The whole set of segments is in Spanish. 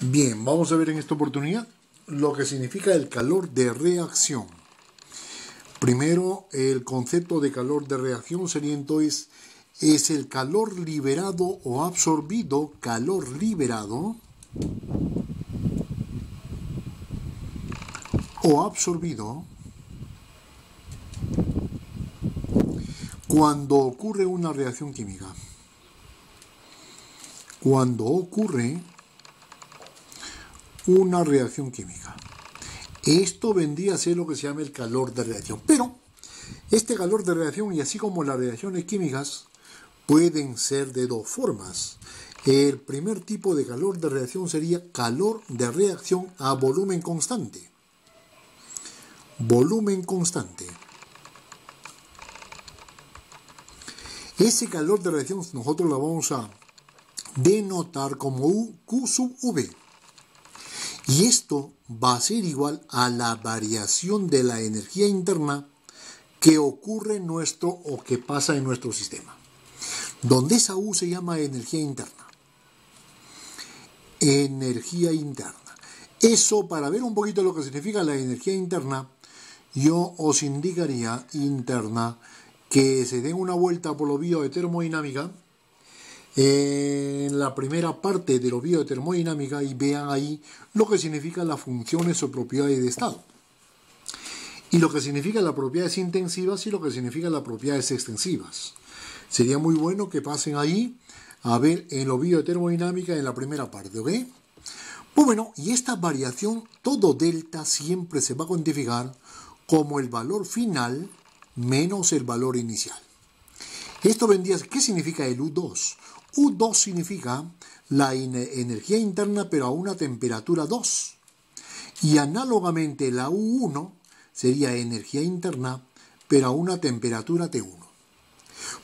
Bien, vamos a ver en esta oportunidad lo que significa el calor de reacción. Primero, el concepto de calor de reacción sería entonces, es el calor liberado o absorbido, cuando ocurre una reacción química. Cuando ocurre una reacción química. Esto vendría a ser lo que se llama el calor de reacción. Pero este calor de reacción, y así como las reacciones químicas, pueden ser de dos formas. El primer tipo de calor de reacción sería calor de reacción a volumen constante. Volumen constante. Ese calor de reacción nosotros lo vamos a denotar como Q sub V. Y esto va a ser igual a la variación de la energía interna que ocurre en nuestro o que pasa en nuestro sistema. Donde esa U se llama energía interna. Energía interna. Eso, para ver un poquito lo que significa la energía interna, yo os indicaría interna que se den una vuelta por los vídeos de termodinámica en la primera parte de los vídeos de termodinámica y vean ahí lo que significan las funciones o propiedades de estado. Y lo que significan las propiedades intensivas y lo que significan las propiedades extensivas. Sería muy bueno que pasen ahí a ver en los vídeos de termodinámica en la primera parte, ¿ok? Pues bueno, y esta variación, todo delta siempre se va a cuantificar como el valor final menos el valor inicial. Esto vendría, ¿qué significa el U2? U2 significa la energía interna pero a una temperatura 2. Y análogamente la U1 sería energía interna pero a una temperatura T1.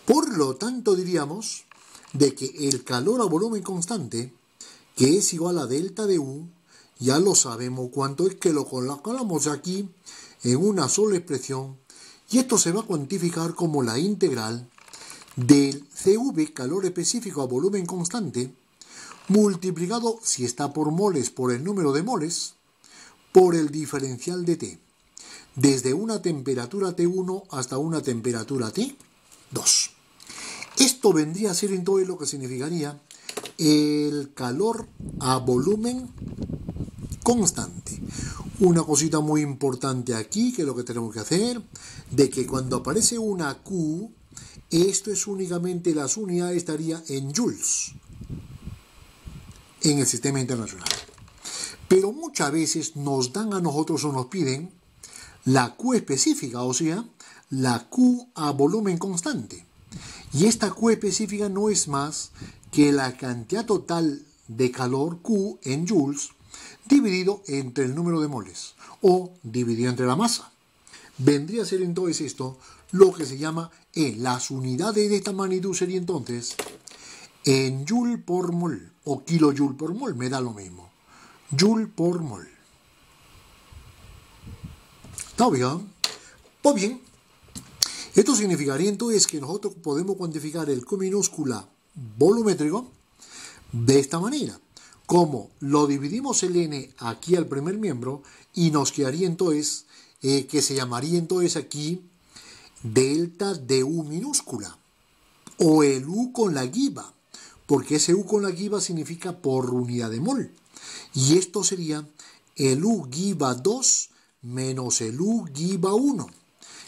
Por lo tanto diríamos de que el calor a volumen constante, que es igual a delta de U, ya lo sabemos cuánto es, que lo colocamos aquí en una sola expresión y esto se va a cuantificar como la integral del CV, calor específico a volumen constante, multiplicado, si está por moles, por el número de moles, por el diferencial de T, desde una temperatura T1 hasta una temperatura T2. Esto vendría a ser entonces lo que significaría el calor a volumen constante. Una cosita muy importante aquí, que es lo que tenemos que hacer, de que cuando aparece una Q, esto es únicamente, las unidades estaría en joules en el sistema internacional. Pero muchas veces nos dan a nosotros o nos piden la Q específica, o sea, la Q a volumen constante. Y esta Q específica no es más que la cantidad total de calor Q en joules dividido entre el número de moles o dividido entre la masa. Vendría a ser entonces esto lo que se llama las unidades de esta magnitud sería entonces en joule por mol o kilojoule por mol, me da lo mismo. Joule por mol. ¿Está bien? Pues bien, esto significaría entonces que nosotros podemos cuantificar el Q minúscula volumétrico de esta manera. Como lo dividimos el N aquí al primer miembro y nos quedaría entonces, que se llamaría entonces aquí delta de U minúscula o el U con la guiba, porque ese U con la guiba significa por unidad de mol. Y esto sería el U guiba 2 menos el U guiba 1.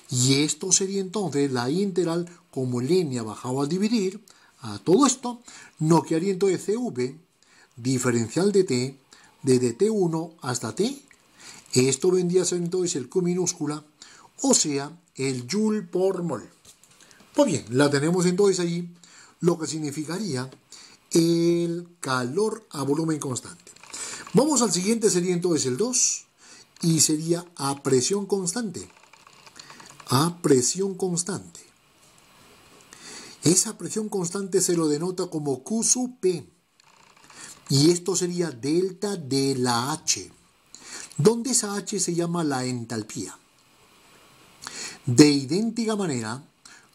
Y esto sería entonces la integral, como el N ha bajado a dividir a todo esto, nos quedaría entonces CV, diferencial de T, desde T1 hasta T. Esto vendría a ser entonces el Q minúscula, o sea, el joule por mol. Pues bien, la tenemos entonces allí, lo que significaría el calor a volumen constante. Vamos al siguiente, sería entonces el 2, y sería a presión constante. A presión constante. Esa presión constante se lo denota como Q sub P. Y esto sería delta de la H, donde esa H se llama la entalpía. De idéntica manera,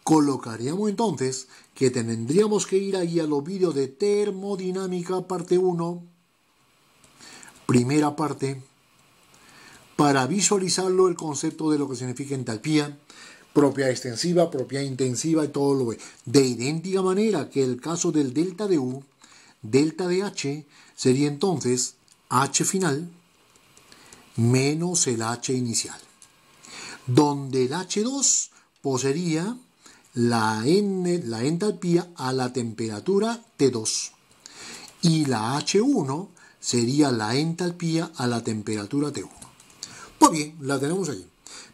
colocaríamos entonces que tendríamos que ir ahí a los vídeos de termodinámica parte 1 primera parte, para visualizarlo el concepto de lo que significa entalpía, propiedad extensiva, propiedad intensiva y todo lo que. De idéntica manera que el caso del delta de U, delta de H sería entonces H final menos el H inicial, donde el H2 poseería la entalpía a la temperatura T2 y la H1 sería la entalpía a la temperatura T1. Pues bien, la tenemos ahí.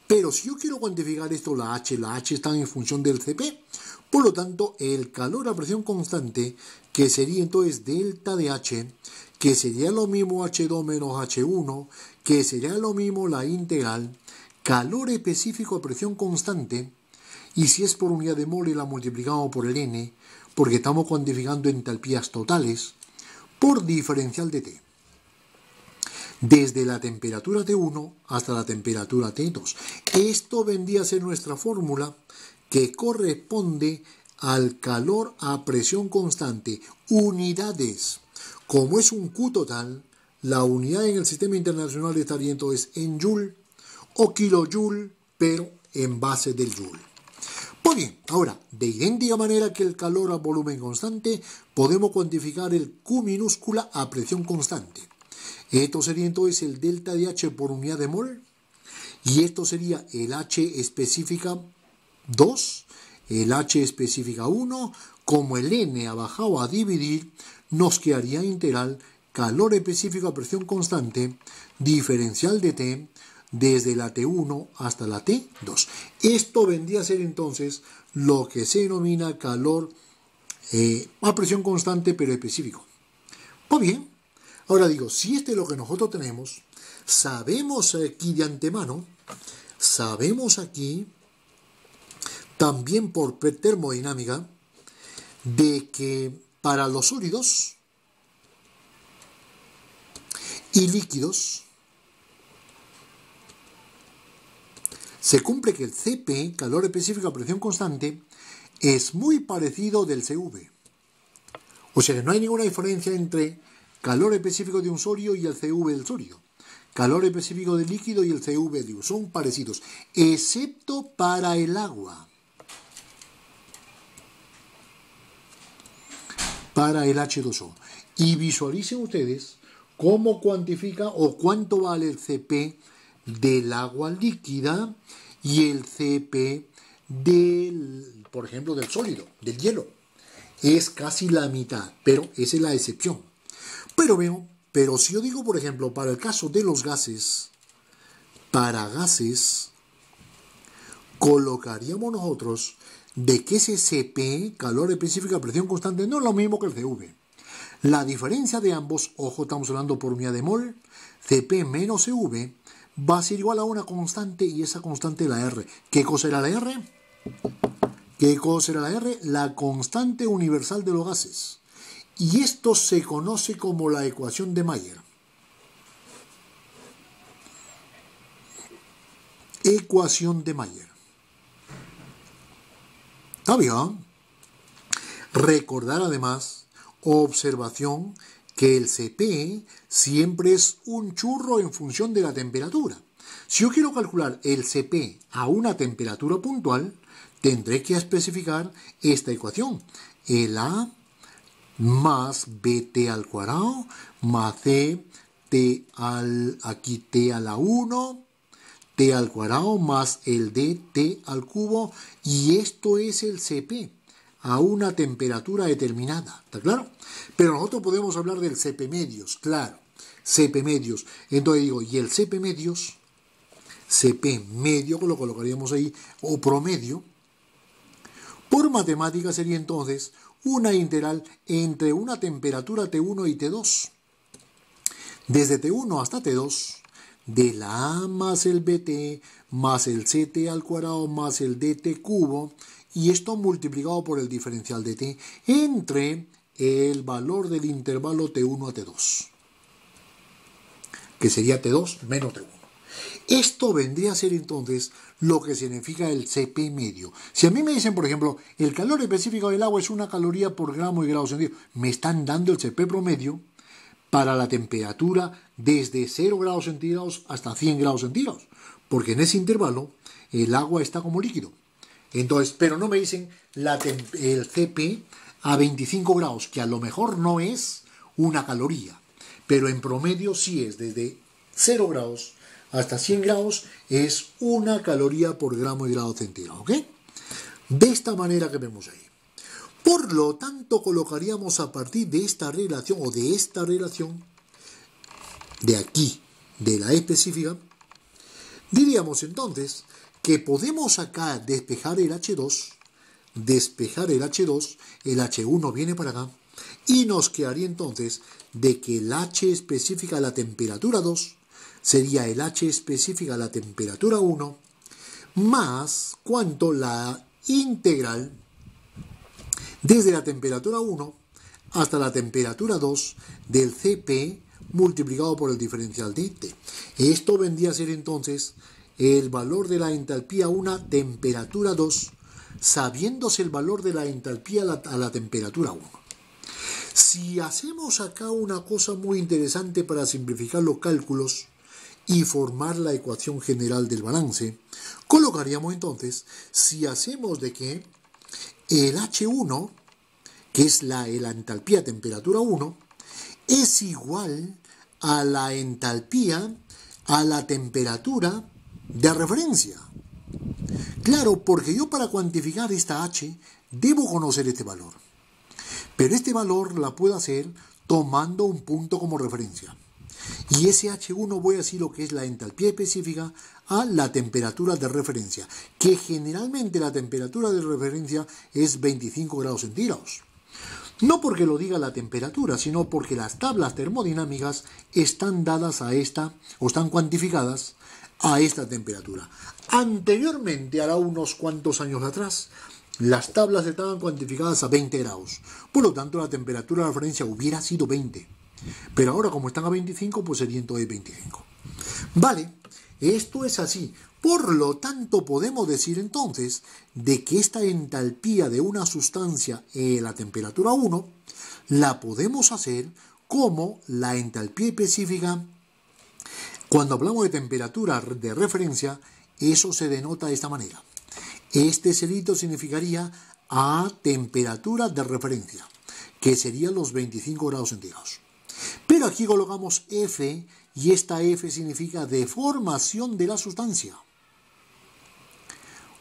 Pero si yo quiero cuantificar esto, la H está en función del Cp, por lo tanto, el calor a presión constante, que sería entonces delta de H, que sería lo mismo H2 menos H1, que sería lo mismo la integral, calor específico a presión constante, y si es por unidad de mole la multiplicamos por el N, porque estamos cuantificando entalpías totales, por diferencial de T. Desde la temperatura T1 hasta la temperatura T2. Esto vendría a ser nuestra fórmula que corresponde al calor a presión constante. Unidades. Como es un Q total, la unidad en el sistema internacional estaría entonces en Joule o kilojoule, pero en base del Joule. Pues bien, ahora, de idéntica manera que el calor a volumen constante, podemos cuantificar el Q minúscula a presión constante. Esto sería entonces el delta de H por unidad de mol, y esto sería el H específica 2, el H específica 1, como el N ha bajado a dividir, nos quedaría integral calor específico a presión constante, diferencial de T, desde la T1 hasta la T2. Esto vendría a ser entonces lo que se denomina calor a presión constante pero específico. Pues bien, ahora digo, si este es lo que nosotros tenemos, sabemos aquí de antemano, sabemos aquí también por termodinámica, de que para los sólidos y líquidos se cumple que el Cp, calor específico a presión constante, es muy parecido del CV. O sea que no hay ninguna diferencia entre calor específico de un sólido y el CV del sólido. Calor específico del líquido y el CV del líquido. Son parecidos, excepto para el agua. Para el H2O. Y visualicen ustedes cómo cuantifica o cuánto vale el Cp del agua líquida y el Cp del, por ejemplo, del sólido, del hielo. Es casi la mitad, pero esa es la excepción. Pero si yo digo, por ejemplo, para el caso de los gases, para gases, colocaríamos nosotros de que ese Cp, calor específico a presión constante, no es lo mismo que el CV. La diferencia de ambos, ojo, estamos hablando por unidad de mol, Cp menos CV, va a ser igual a una constante y esa constante es la R. ¿Qué cosa era la R? ¿Qué cosa era la R? La constante universal de los gases. Y esto se conoce como la ecuación de Mayer. Ecuación de Mayer. ¿Está bien? Recordar además, observación, que el Cp siempre es un churro en función de la temperatura. Si yo quiero calcular el Cp a una temperatura puntual, tendré que especificar esta ecuación. El A más bt al cuadrado más c aquí t a la 1, t al cuadrado más el dt al cubo, y esto es el Cp a una temperatura determinada, ¿está claro? Pero nosotros podemos hablar del Cp medios, claro, Cp medios. Entonces digo, y el Cp medios, Cp medio, que lo colocaríamos ahí, o promedio, por matemática sería entonces una integral entre una temperatura T1 y T2. Desde T1 hasta T2, de la A más el BT más el CT al cuadrado más el DT cubo, y esto multiplicado por el diferencial de T entre el valor del intervalo T1 a T2, que sería T2 menos T1. Esto vendría a ser entonces lo que significa el Cp medio. Si a mí me dicen, por ejemplo, el calor específico del agua es 1 caloría por gramo y grado centígrado, me están dando el Cp promedio, para la temperatura desde 0 grados centígrados hasta 100 grados centígrados, porque en ese intervalo el agua está como líquido. Entonces, pero no me dicen el Cp a 25 grados, que a lo mejor no es una caloría, pero en promedio sí es desde 0 grados hasta 100 grados, es una caloría por gramo de grado centígrado, ¿ok? De esta manera que vemos ahí. Por lo tanto, colocaríamos a partir de esta relación, o de esta relación, de aquí, de la específica, diríamos entonces que podemos acá despejar el H2, el H1 viene para acá, y nos quedaría entonces de que el H específica a la temperatura 2 sería el H específica a la temperatura 1, más cuánto la integral desde la temperatura 1 hasta la temperatura 2 del Cp multiplicado por el diferencial de T. Esto vendría a ser entonces el valor de la entalpía a una temperatura 2, sabiéndose el valor de la entalpía a la temperatura 1. Si hacemos acá una cosa muy interesante para simplificar los cálculos y formar la ecuación general del balance, colocaríamos entonces, si hacemos de que el H1, que es la entalpía a temperatura 1, es igual a la entalpía a la temperatura de referencia. Claro, porque yo para cuantificar esta H debo conocer este valor. Pero este valor la puedo hacer tomando un punto como referencia. Y ese H1 voy a decir lo que es la entalpía específica a la temperatura de referencia, que generalmente la temperatura de referencia es 25 grados centígrados. No porque lo diga la temperatura, sino porque las tablas termodinámicas están dadas a esta, o están cuantificadas a esta temperatura. Anteriormente, hará unos cuantos años atrás, las tablas estaban cuantificadas a 20 grados. Por lo tanto, la temperatura de referencia hubiera sido 20. Pero ahora, como están a 25, pues sería entonces 25. Vale, esto es así. Por lo tanto, podemos decir entonces de que esta entalpía de una sustancia en la temperatura 1 la podemos hacer como la entalpía específica. Cuando hablamos de temperatura de referencia, eso se denota de esta manera. Este cerito significaría a temperatura de referencia, que serían los 25 grados centígrados. Pero aquí colocamos F, y esta F significa deformación de la sustancia.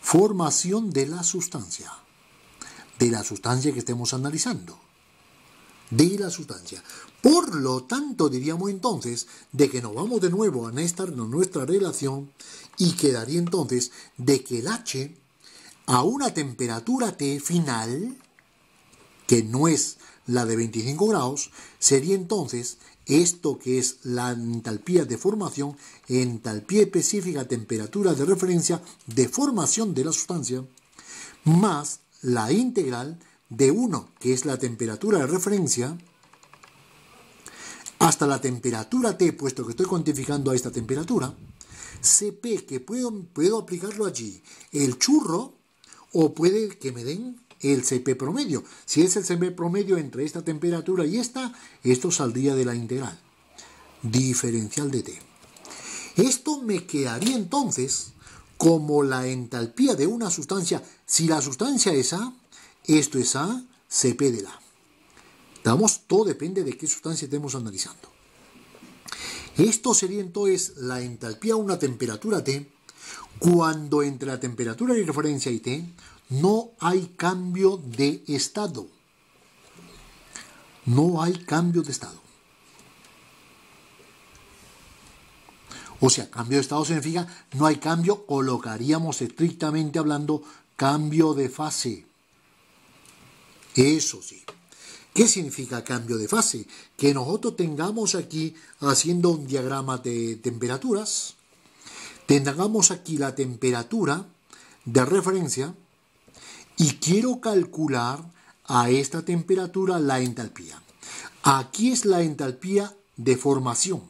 Formación de la sustancia que estemos analizando. De la sustancia. Por lo tanto, diríamos entonces de que nos vamos de nuevo a nuestra relación y quedaría entonces de que el H a una temperatura T final, que no es la de 25 grados, sería entonces esto que es la entalpía de formación, entalpía específica, temperatura de referencia, de formación de la sustancia, más la integral de 1, que es la temperatura de referencia, hasta la temperatura T, puesto que estoy cuantificando a esta temperatura, Cp, que puedo aplicarlo allí, el churro, o puede que me den el Cp promedio. Si es el Cp promedio entre esta temperatura y esta, esto saldría de la integral diferencial de T. Esto me quedaría entonces como la entalpía de una sustancia. Si la sustancia es A, esto es A, Cp de la. Todo depende de qué sustancia estemos analizando. Esto sería entonces la entalpía a una temperatura T, cuando entre la temperatura de referencia y T no hay cambio de estado. No hay cambio de estado. O sea, cambio de estado significa no hay cambio, colocaríamos estrictamente hablando cambio de fase. Eso sí. ¿Qué significa cambio de fase? Que nosotros tengamos aquí, haciendo un diagrama de temperaturas, tengamos aquí la temperatura de referencia y quiero calcular a esta temperatura la entalpía. Aquí es la entalpía de formación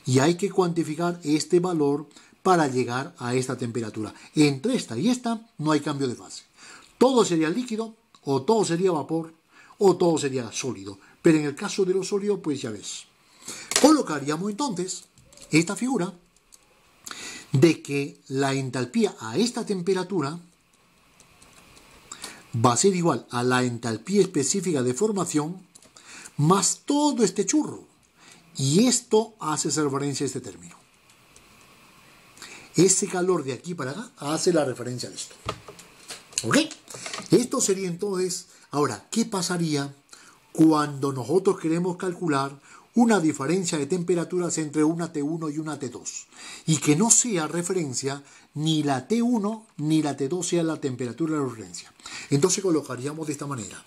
y hay que cuantificar este valor para llegar a esta temperatura. Entre esta y esta no hay cambio de fase. Todo sería líquido, o todo sería vapor, o todo sería sólido. Pero en el caso de los sólidos, pues ya ves. Colocaríamos entonces esta figura de que la entalpía a esta temperatura va a ser igual a la entalpía específica de formación más todo este churro. Y esto hace referencia a este término. Ese calor de aquí para acá hace la referencia a esto. ¿Ok? Esto sería entonces... Ahora, ¿qué pasaría cuando nosotros queremos calcular una diferencia de temperaturas entre una T1 y una T2? Y que no sea referencia ni la T1 ni la T2 sea la temperatura de referencia. Entonces colocaríamos de esta manera.